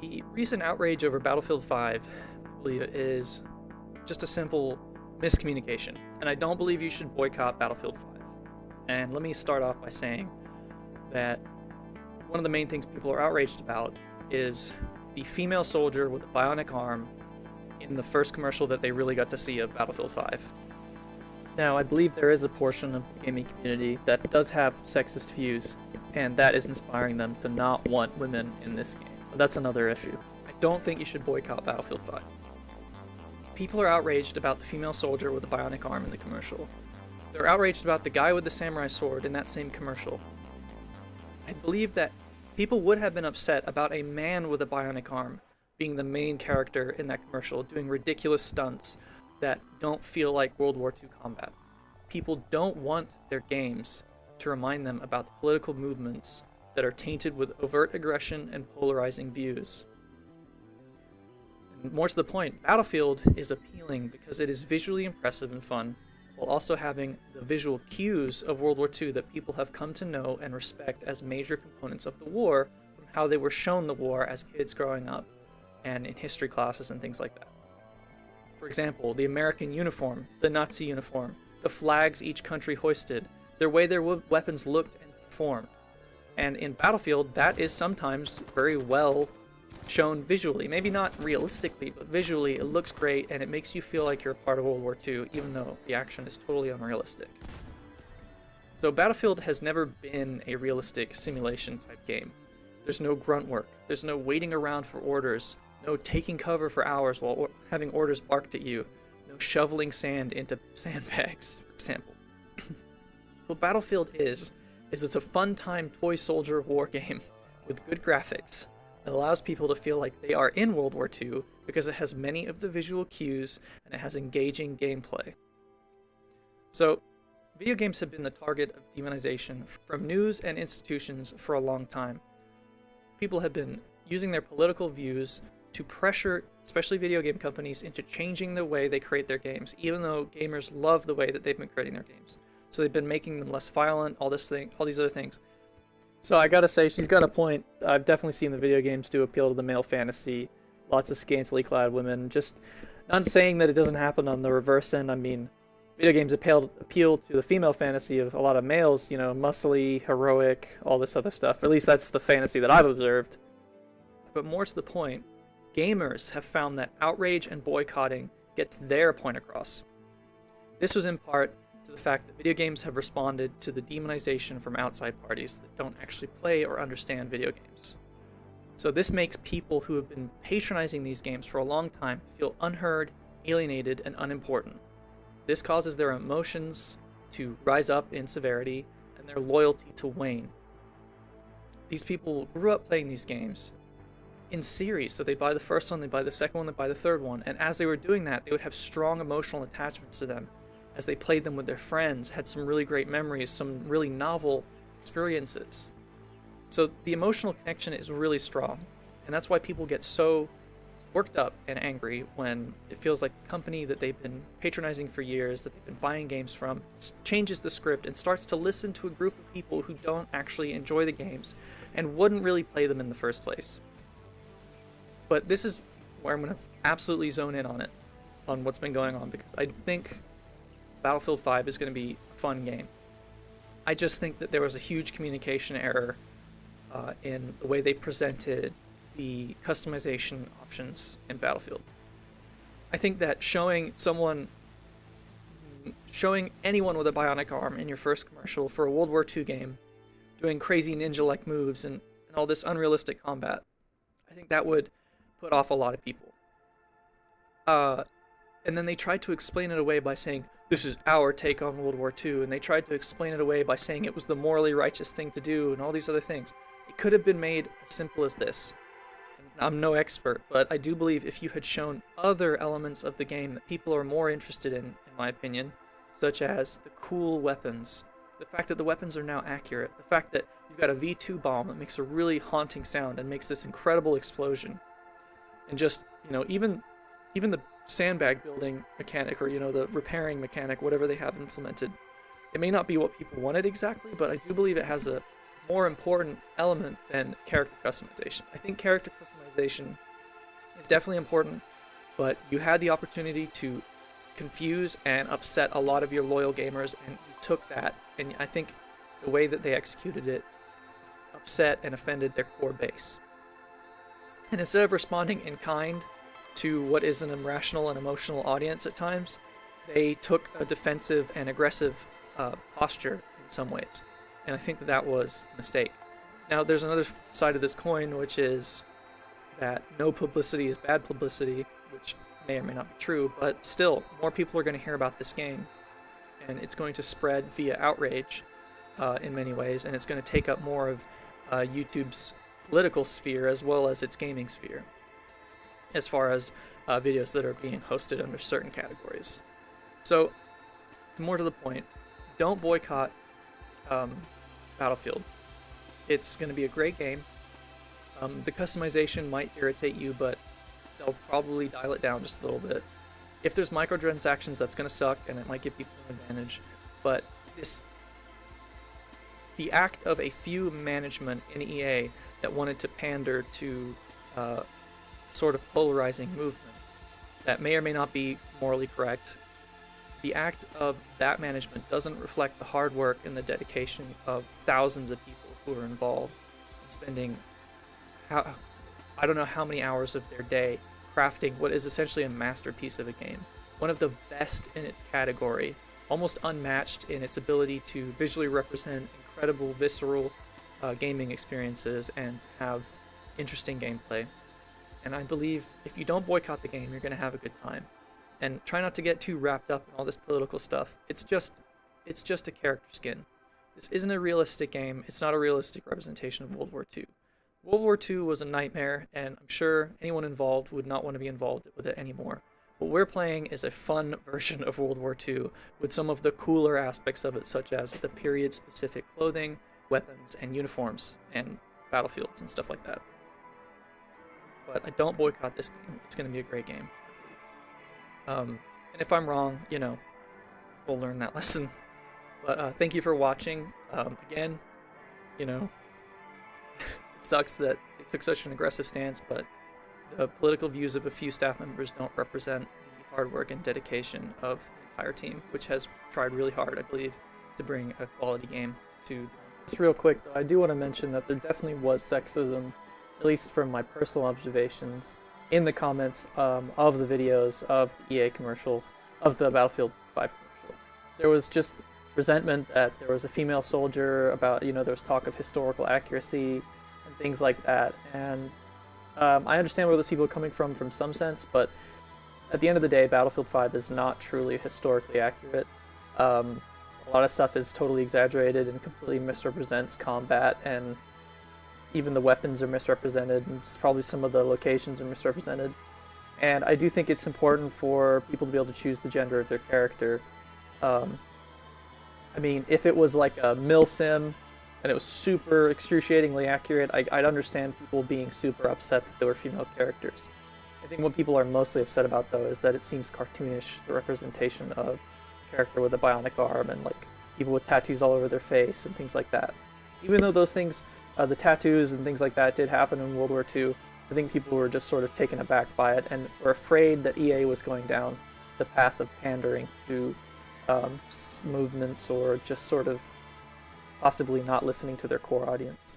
The recent outrage over Battlefield 5, I believe, is just a simple miscommunication, and I don't believe you should boycott Battlefield 5. And let me start off by saying that one of the main things people are outraged about is the female soldier with a bionic arm in the first commercial that they really got to see of Battlefield 5. Now, I believe there is a portion of the gaming community that does have sexist views, and that is inspiring them to not want women in this game. But that's another issue. I don't think you should boycott Battlefield 5. People are outraged about the female soldier with a bionic arm in the commercial. They're outraged about the guy with the samurai sword in that same commercial. I believe that people would have been upset about a man with a bionic arm being the main character in that commercial, doing ridiculous stunts that don't feel like World War II combat. People don't want their games to remind them about the political movements that are tainted with overt aggression and polarizing views. And more to the point, Battlefield is appealing because it is visually impressive and fun, while also having the visual cues of World War II that people have come to know and respect as major components of the war from how they were shown the war as kids growing up and in history classes and things like that. For example, the American uniform, the Nazi uniform, the flags each country hoisted, the way their weapons looked and performed. And in Battlefield, that is sometimes very well shown visually. Maybe not realistically, but visually it looks great and it makes you feel like you're a part of World War II, even though the action is totally unrealistic. So Battlefield has never been a realistic simulation type game. There's no grunt work, there's no waiting around for orders, no taking cover for hours while having orders barked at you, no shoveling sand into sandbags, for example. What Battlefield is it's a fun-time toy soldier war game with good graphics that allows people to feel like they are in World War II because it has many of the visual cues and it has engaging gameplay. So, video games have been the target of demonization from news and institutions for a long time. People have been using their political views to pressure, especially video game companies, into changing the way they create their games, even though gamers love the way that they've been creating their games. So they've been making them less violent, all these other things. So I gotta say, she's got a point. I've definitely seen the video games do appeal to the male fantasy. Lots of scantily clad women. Just not saying that it doesn't happen on the reverse end. I mean, video games appeal to the female fantasy of a lot of males, you know, muscly, heroic, all this other stuff. At least that's the fantasy that I've observed. But more to the point, gamers have found that outrage and boycotting gets their point across. This was in part to the fact that video games have responded to the demonization from outside parties that don't actually play or understand video games. So this makes people who have been patronizing these games for a long time feel unheard, alienated, and unimportant. This causes their emotions to rise up in severity and their loyalty to wane. These people grew up playing these games in series, so they buy the first one, they buy the second one, they buy the third one, and as they were doing that, they would have strong emotional attachments to them as they played them with their friends, had some really great memories, some really novel experiences. So the emotional connection is really strong, and that's why people get so worked up and angry when it feels like the company that they've been patronizing for years, that they've been buying games from, changes the script and starts to listen to a group of people who don't actually enjoy the games and wouldn't really play them in the first place. But this is where I'm going to absolutely zone in on it, on what's been going on, because I think Battlefield 5 is going to be a fun game. I just think that there was a huge communication error in the way they presented the customization options in Battlefield. I think that showing anyone with a bionic arm in your first commercial for a World War II game, doing crazy ninja-like moves and all this unrealistic combat, I think that would put off a lot of people. And then they tried to explain it away by saying, this is our take on World War II, and they tried to explain it away by saying it was the morally righteous thing to do, and all these other things. It could have been made as simple as this. And I'm no expert, but I do believe if you had shown other elements of the game that people are more interested in my opinion, such as the cool weapons, the fact that the weapons are now accurate, the fact that you've got a V2 bomb that makes a really haunting sound and makes this incredible explosion, and just, you know, even the sandbag building mechanic, or, you know, the repairing mechanic, whatever they have implemented. It may not be what people wanted exactly, but I do believe it has a more important element than character customization. I think character customization is definitely important, but you had the opportunity to confuse and upset a lot of your loyal gamers, and you took that, and I think the way that they executed it upset and offended their core base. And instead of responding in kind to what is an irrational and emotional audience at times, they took a defensive and aggressive posture in some ways. And I think that that was a mistake. Now, there's another side of this coin, which is that no publicity is bad publicity, which may or may not be true, but still, more people are going to hear about this game, and it's going to spread via outrage in many ways, and it's going to take up more of YouTube's political sphere as well as its gaming sphere, as far as videos that are being hosted under certain categories. So, more to the point, don't boycott Battlefield. It's going to be a great game. The customization might irritate you, but they'll probably dial it down just a little bit. If there's microtransactions, that's going to suck, and it might give people an advantage. But the act of a few management in EA that wanted to pander to sort of polarizing movement that may or may not be morally correct, the act of that management doesn't reflect the hard work and the dedication of thousands of people who are involved in spending I don't know how many hours of their day crafting what is essentially a masterpiece of a game. One of the best in its category, almost unmatched in its ability to visually represent incredible, visceral gaming experiences and have interesting gameplay. And I believe if you don't boycott the game, you're going to have a good time. And try not to get too wrapped up in all this political stuff. It's just a character skin. This isn't a realistic game. It's not a realistic representation of World War II. World War II was a nightmare, and I'm sure anyone involved would not want to be involved with it anymore. What we're playing is a fun version of World War II with some of the cooler aspects of it, such as the period-specific clothing, weapons, and uniforms, and battlefields and stuff like that. But I don't boycott this game. It's going to be a great game, I believe. And if I'm wrong, you know, we'll learn that lesson. But thank you for watching. Again, you know, it sucks that they took such an aggressive stance, but the political views of a few staff members don't represent the hard work and dedication of the entire team, which has tried really hard, I believe, to bring a quality game to. Just real quick, though, I do want to mention that there definitely was sexism, at least from my personal observations, in the comments of the videos of the EA commercial, of the Battlefield 5 commercial. There was just resentment that there was a female soldier, about, you know, there was talk of historical accuracy and things like that, and I understand where those people are coming from some sense, but at the end of the day, Battlefield 5 is not truly historically accurate. A lot of stuff is totally exaggerated and completely misrepresents combat, and even the weapons are misrepresented, and probably some of the locations are misrepresented. And I do think it's important for people to be able to choose the gender of their character. I mean, if it was like a mil sim, and it was super excruciatingly accurate, I'd understand people being super upset that there were female characters. I think what people are mostly upset about, though, is that it seems cartoonish, the representation of a character with a bionic arm and like people with tattoos all over their face and things like that. Even though those things, the tattoos and things like that did happen in World War II, I think people were just sort of taken aback by it and were afraid that EA was going down the path of pandering to movements or just sort of possibly not listening to their core audience.